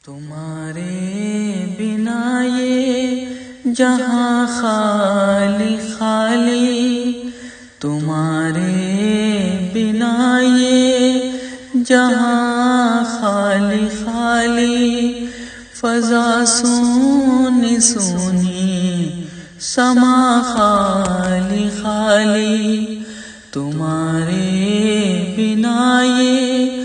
تمہارے بنا یہ جہاں خالی خالی، تمہارے بنا یہ جہاں خالی خالی، فضا سونی سونی سما خالی خالی، تمہارے بنا یہ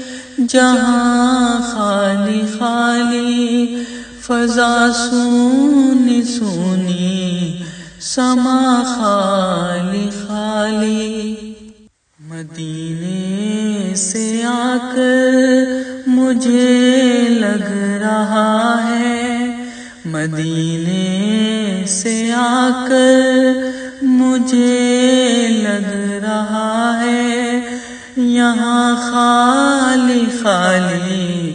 جہاں خالی خالی، فضا سونی سونی سما خالی خالی۔ مدینے سے آ کر مجھے لگ رہا ہے، مدینے سے آ کر مجھے لگ رہا ہے، یہاں خالی خالی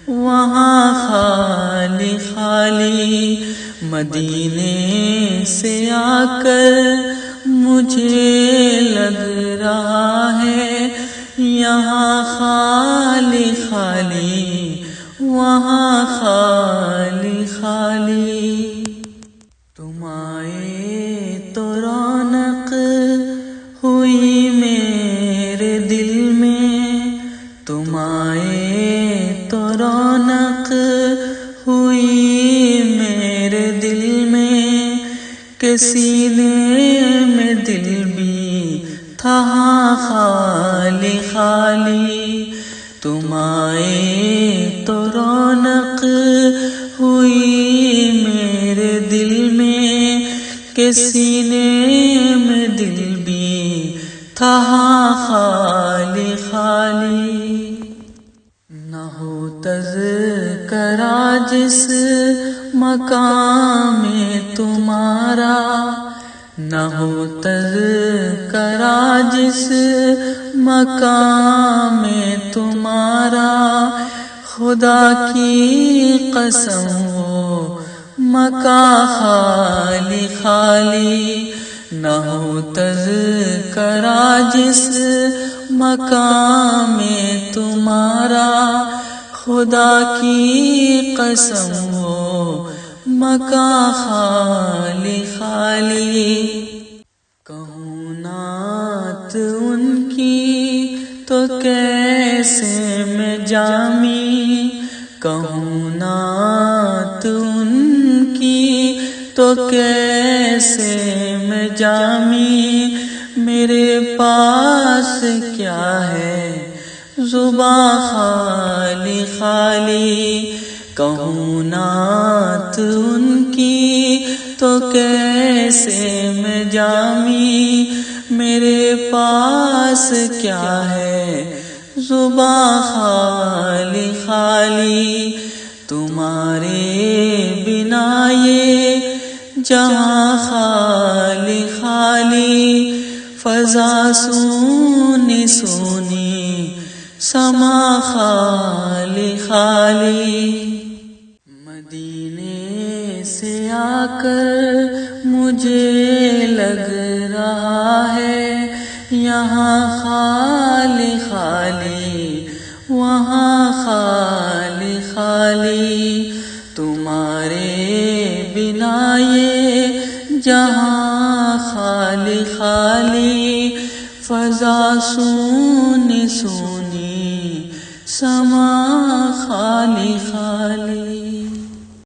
وہاں خالی خالی، مدینے سے آ کر مجھے لگ رہا ہے، یہاں خالی خالی وہاں خالی خالی۔ تم آئے تو رونق ہوئی میرے دل میں، تم آئے تو رونق ہوئی میرے دل میں، کہ سینے میں دل بھی تھا خالی خالی، تم آئے تو رونق ہوئی میرے دل میں، کہ سینے میں دل بھی تھا خالی خالی۔ نہ ہو تذکرہ جس مقام میں تمہارا، نہ ہو تذکرہ جس مقام میں تمہارا، خدا کی قسم وہ مقام خالی خالی، نہ ہو تذکرہ جس مقام میں تمہارا، خدا کی قسم وہ مقام خالی خالی۔ کہوں نعت ان کی تو کیسے میں جامی، کہوں نعت ان کی تو کیسے میں جامی، میرے پاس کیا ہے زباں خالی خالی، کہوں نعت ان کی تو کیسے میں جامی، میرے پاس کیا ہے زباں خالی خالی، تمہارے بنا یہ جہاں خالی خالی، فضا سونی سونی سما خالی خالی۔ مدینے سے آ کر مجھے لگ رہا ہے، یہاں خالی خالی وہاں خالی خالی، تمہارے بنا یہ جہاں خالی خالی، فضا سونی سونی سما خالی خالی۔